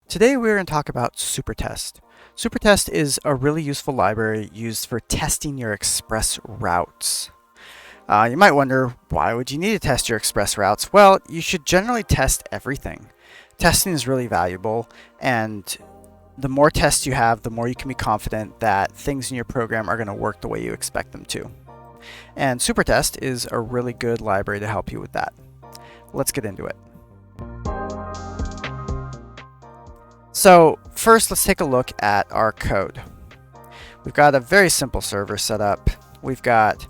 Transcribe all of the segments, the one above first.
Today we're going to talk about Supertest. Supertest is a really useful library used for testing your express routes. You might wonder, why would you need to test your express routes? Well, you should generally test everything. Testing is really valuable, and the more tests you have, the more you can be confident that things in your program are going to work the way you expect them to. And Supertest is a really good library to help you with that. Let's get into it. So first, let's take a look at our code. We've got a very simple server set up. We've got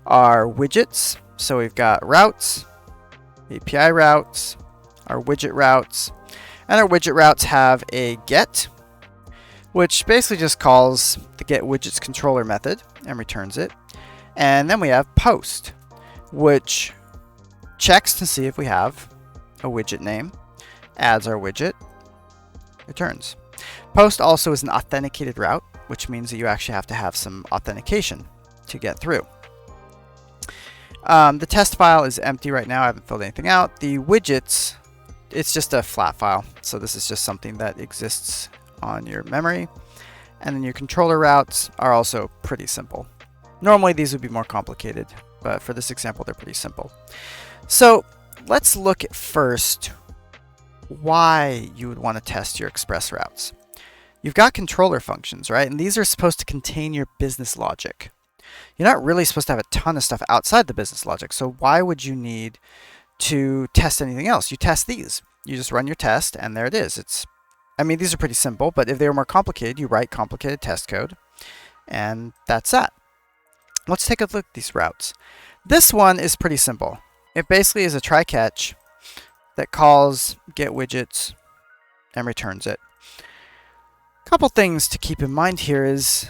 our widgets. So we've got routes, API routes, our widget routes, and our widget routes have a get, which basically just calls the getWidgets controller method and returns it. And then we have post, which checks to see if we have a widget name, adds our widget, returns. Post also is an authenticated route, which means that you actually have to have some authentication to get through. The test file is empty right now. I haven't filled anything out. The widgets, it's just a flat file. So this is just something that exists on your memory. And then your controller routes are also pretty simple. Normally these would be more complicated, but for this example, they're pretty simple. So let's look at first why you would want to test your express routes. You've got controller functions, right? And these are supposed to contain your business logic. You're not really supposed to have a ton of stuff outside the business logic. So why would you need to test anything else? You test these. You just run your test and there it is. These are pretty simple, but if they were more complicated, you write complicated test code and that's that. Let's take a look at these routes. This one is pretty simple. It basically is a try-catch that calls getWidgets and returns it. A couple things to keep in mind here is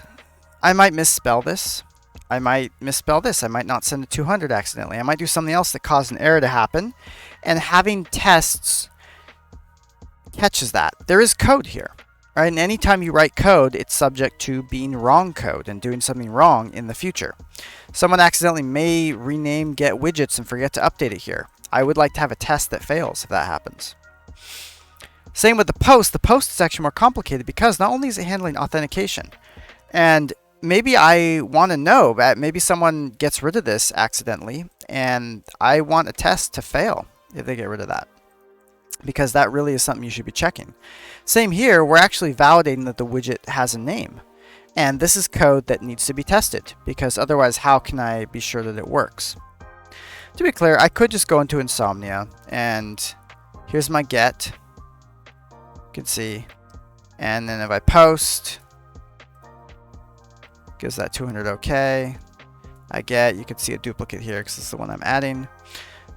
I might misspell this. I might misspell this. I might not send a 200 accidentally. I might do something else that caused an error to happen. And having tests catches that. There is code here, right? And anytime you write code, it's subject to being wrong code and doing something wrong in the future. Someone accidentally may rename getWidgets and forget to update it here. I would like to have a test that fails if that happens. Same with the post. The post is actually more complicated because not only is it handling authentication, and maybe I want to know that maybe someone gets rid of this accidentally, and I want a test to fail if they get rid of that, because that really is something you should be checking. Same here, we're actually validating that the widget has a name, and this is code that needs to be tested, because otherwise how can I be sure that it works? To be clear, I could just go into Insomnia, and here's my get, you can see, and then if I post, gives that 200 OK. I get, you can see a duplicate here because this is the one I'm adding.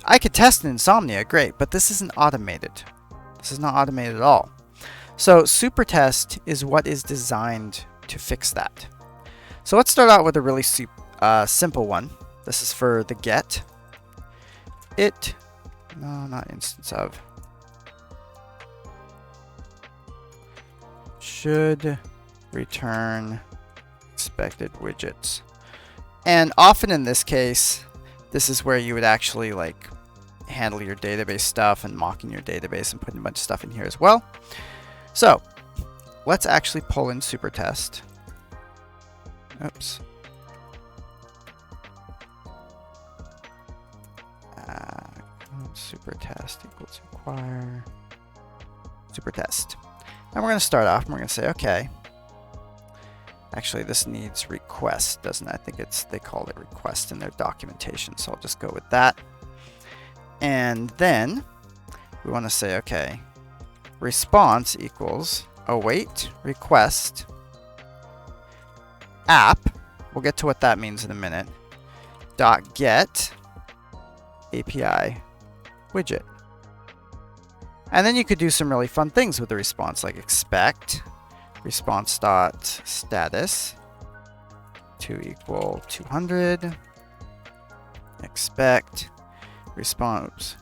I could test in Insomnia, great, but this isn't automated. This is not automated at all. So Supertest is what is designed to fix that. So let's start out with a really simple one. This is for the get. Not instance of. Should return expected widgets. And often in this case, this is where you would actually handle your database stuff and mocking your database and putting a bunch of stuff in here as well. So let's actually pull in Supertest. Oops. Supertest equals require Supertest. And we're going to start off and we're going to say, okay. Actually, this needs request, doesn't it? I think they called it request in their documentation, so I'll just go with that. And then we want to say, okay, response equals await request app. We'll get to what that means in a minute. Dot get API widget. And then you could do some really fun things with the response, like expect response.status to equal 200. Expect response.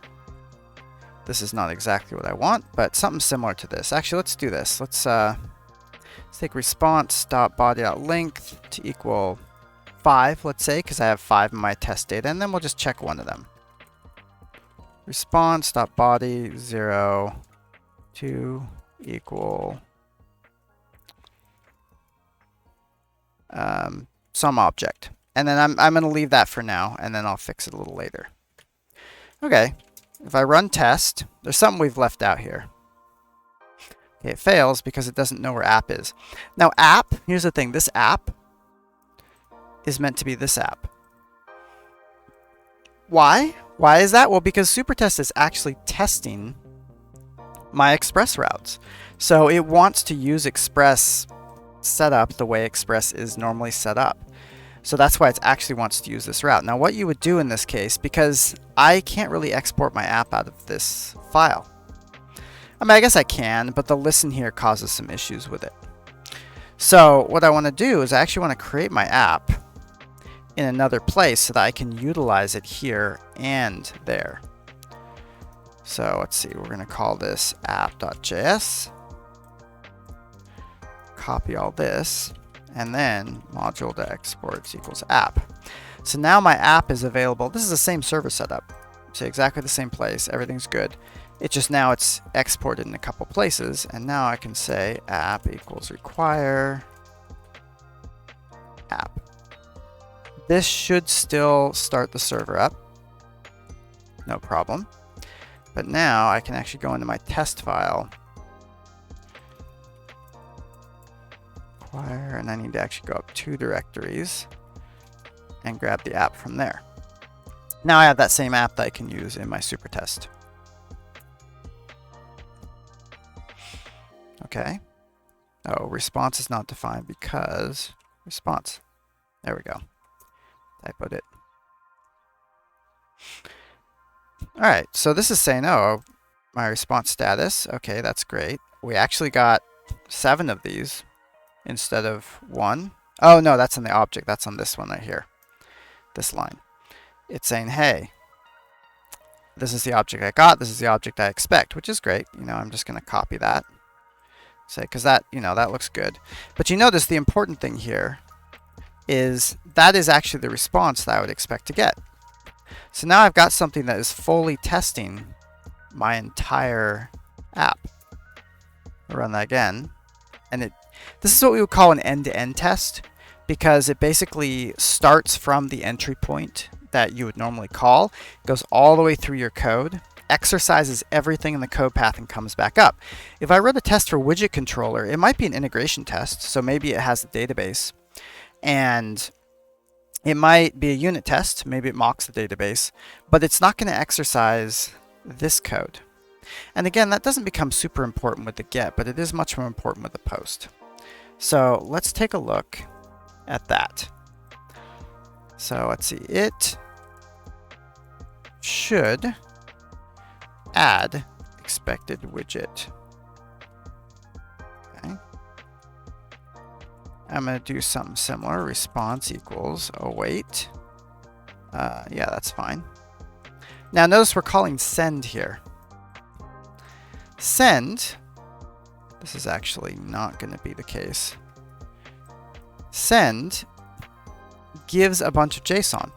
This is not exactly what I want, but something similar to this. Actually, let's do this. Let's take response.body.length to equal 5, let's say, because I have 5 in my test data, and then we'll just check one of them. Response.body 0 to equal some object. And then I'm going to leave that for now, and then I'll fix it a little later. Okay, if I run test, there's something we've left out here. Okay, it fails because it doesn't know where app is. Now app, here's the thing, this app is meant to be this app. Why? Why is that? Well, because Supertest is actually testing my Express routes. So it wants to use Express setup the way Express is normally set up. So that's why it actually wants to use this route. Now what you would do in this case, because I can't really export my app out of this file. I mean, I guess I can, but the listen here causes some issues with it. So what I want to do is I actually want to create my app in another place so that I can utilize it here and there. So let's see, we're going to call this app.js. Copy all this, and then module.exports equals app. So now my app is available. This is the same server setup. So exactly the same place. Everything's good. It's just now it's exported in a couple places, and now I can say app equals require app. This should still start the server up. No problem. But now I can actually go into my test file. Require, and I need to actually go up 2 directories and grab the app from there. Now I have that same app that I can use in my Supertest. Okay. Oh, response is not defined because response. There we go. Typoed it. All right, so this is saying, oh, my response status. Okay, that's great. We actually got 7 of these instead of 1. Oh, no, that's in the object. That's on this one right here. This line. It's saying, hey, this is the object I got. This is the object I expect, which is great. You know, I'm just going to copy that. Say, because that, you know, that looks good. But you notice the important thing here is that is actually the response that I would expect to get. So now I've got something that is fully testing my entire app. I'll run that again. And this is what we would call an end-to-end test, because it basically starts from the entry point that you would normally call, goes all the way through your code, exercises everything in the code path, and comes back up. If I run a test for widget controller, it might be an integration test, so maybe it has the database, and it might be a unit test, maybe it mocks the database, but it's not going to exercise this code. And again, that doesn't become super important with the get, but it is much more important with the post. So let's take a look at that. So let's see, it should add expected widget. Okay. I'm going to do something similar. Response equals await. Yeah, that's fine. Now notice we're calling send here. Send, this is actually not going to be the case. Send gives a bunch of JSON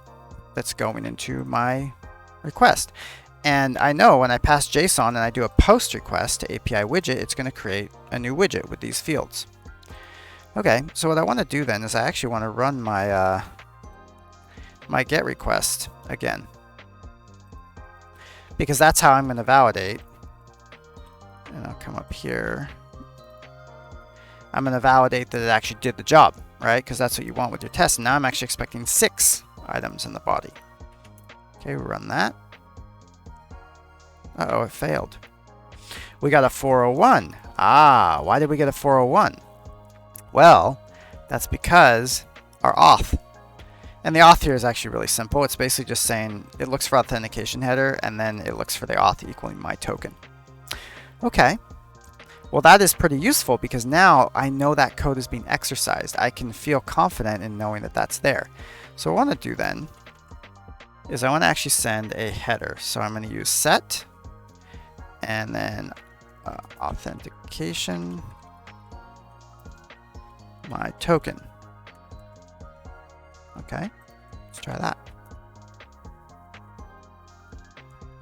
that's going into my request. And I know when I pass JSON and I do a post request to API widget, it's going to create a new widget with these fields. Okay, so what I want to do then is I actually want to run my my GET request again, because that's how I'm going to validate. And I'll come up here. I'm going to validate that it actually did the job, right? Because that's what you want with your test. And now I'm actually expecting 6 items in the body. Okay, we run that. Uh-oh, it failed. We got a 401. Ah, why did we get a 401? Well, that's because our auth. And the auth here is actually really simple. It's basically just saying it looks for authentication header, and then it looks for the auth equaling my token. Okay. Well, that is pretty useful because now I know that code is being exercised. I can feel confident in knowing that that's there. So what I want to do then is I want to actually send a header. So I'm going to use set and then authentication my token. Okay, let's try that.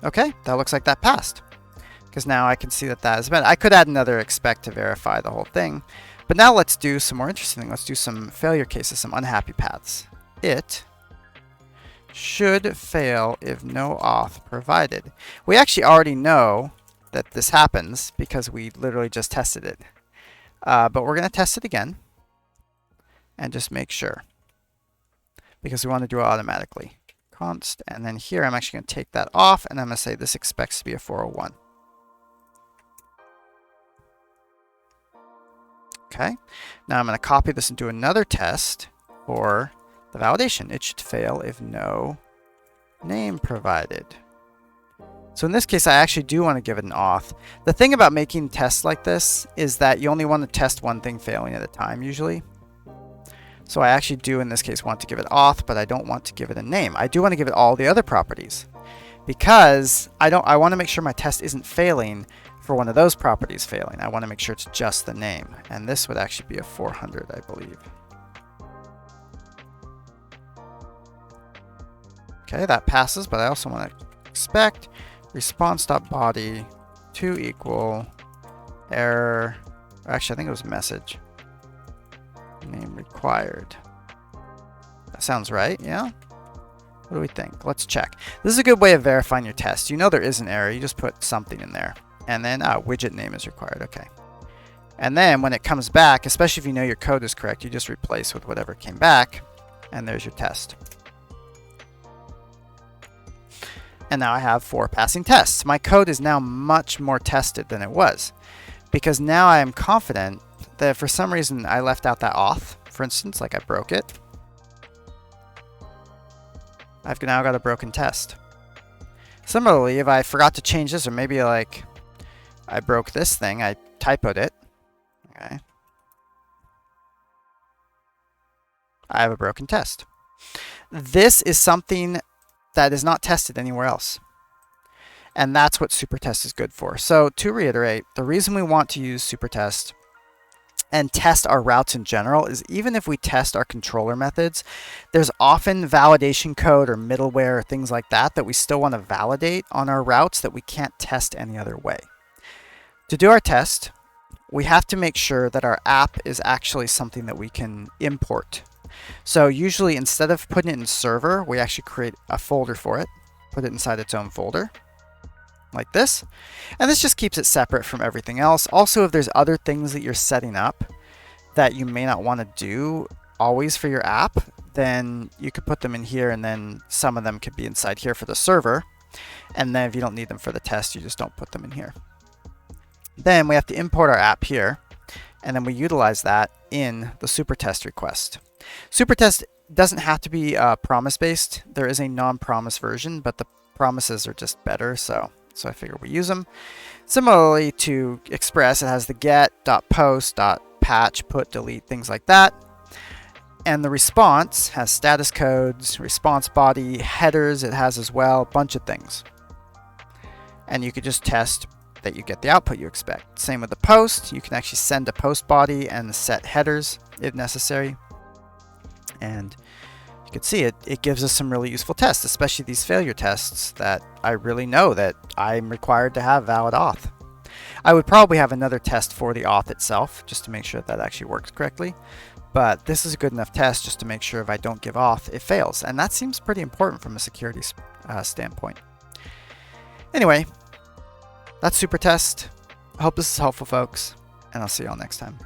Okay, that looks like that passed. because now I can see that that is met. I could add another expect to verify the whole thing. But now let's do some more interesting things. Let's do some failure cases, some unhappy paths. It should fail if no auth provided. We actually already know that this happens because we literally just tested it. But we're going to test it again and just make sure, because we want to do it automatically. Const, and then here I'm actually going to take that off, and I'm going to say this expects to be a 401. Okay, now I'm going to copy this and do another test for the validation. It should fail if no name provided. So in this case, I actually do want to give it an auth. The thing about making tests like this is that you only want to test one thing failing at a time usually. So I actually do in this case want to give it auth, but I don't want to give it a name. I do want to give it all the other properties because I want to make sure my test isn't failing for one of those properties failing. I want to make sure it's just the name. And this would actually be a 400, I believe. Okay, that passes, but I also want to expect response.body to equal error. Actually, I think it was message. Name required. That sounds right, yeah? What do we think? Let's check. This is a good way of verifying your test. You know there is an error. You just put something in there. And then widget name is required. Okay. And then when it comes back, especially if you know your code is correct, you just replace with whatever came back. And there's your test. And now I have 4 passing tests. My code is now much more tested than it was, because now I am confident that if for some reason I left out that auth, for instance, like I broke it, I've now got a broken test. Similarly, if I forgot to change this, or maybe like I broke this thing, I typoed it, okay, I have a broken test. This is something that is not tested anywhere else. And that's what Supertest is good for. So to reiterate, the reason we want to use Supertest and test our routes in general is even if we test our controller methods, there's often validation code or middleware or things like that that we still want to validate on our routes that we can't test any other way. To do our test, we have to make sure that our app is actually something that we can import. So usually instead of putting it in server, we actually create a folder for it, put it inside its own folder, like this. And this just keeps it separate from everything else. Also, if there's other things that you're setting up that you may not want to do always for your app, then you could put them in here, and then some of them could be inside here for the server. And then if you don't need them for the test, you just don't put them in here. Then we have to import our app here, and then we utilize that in the Supertest request. Supertest doesn't have to be promise-based. There is a non-promise version, but the promises are just better, so I figure we use them. Similarly to Express, it has the get, .post, .patch, put, delete, things like that. And the response has status codes, response body, headers it has as well, a bunch of things. And you could just test that you get the output you expect. Same with the post. You can actually send a post body and set headers if necessary. And you can see it gives us some really useful tests, especially these failure tests that I really know that I'm required to have valid auth. I would probably have another test for the auth itself just to make sure that actually works correctly. But this is a good enough test just to make sure if I don't give auth, it fails. And that seems pretty important from a security standpoint. Anyway, that's Supertest. I hope this is helpful, folks, and I'll see you all next time.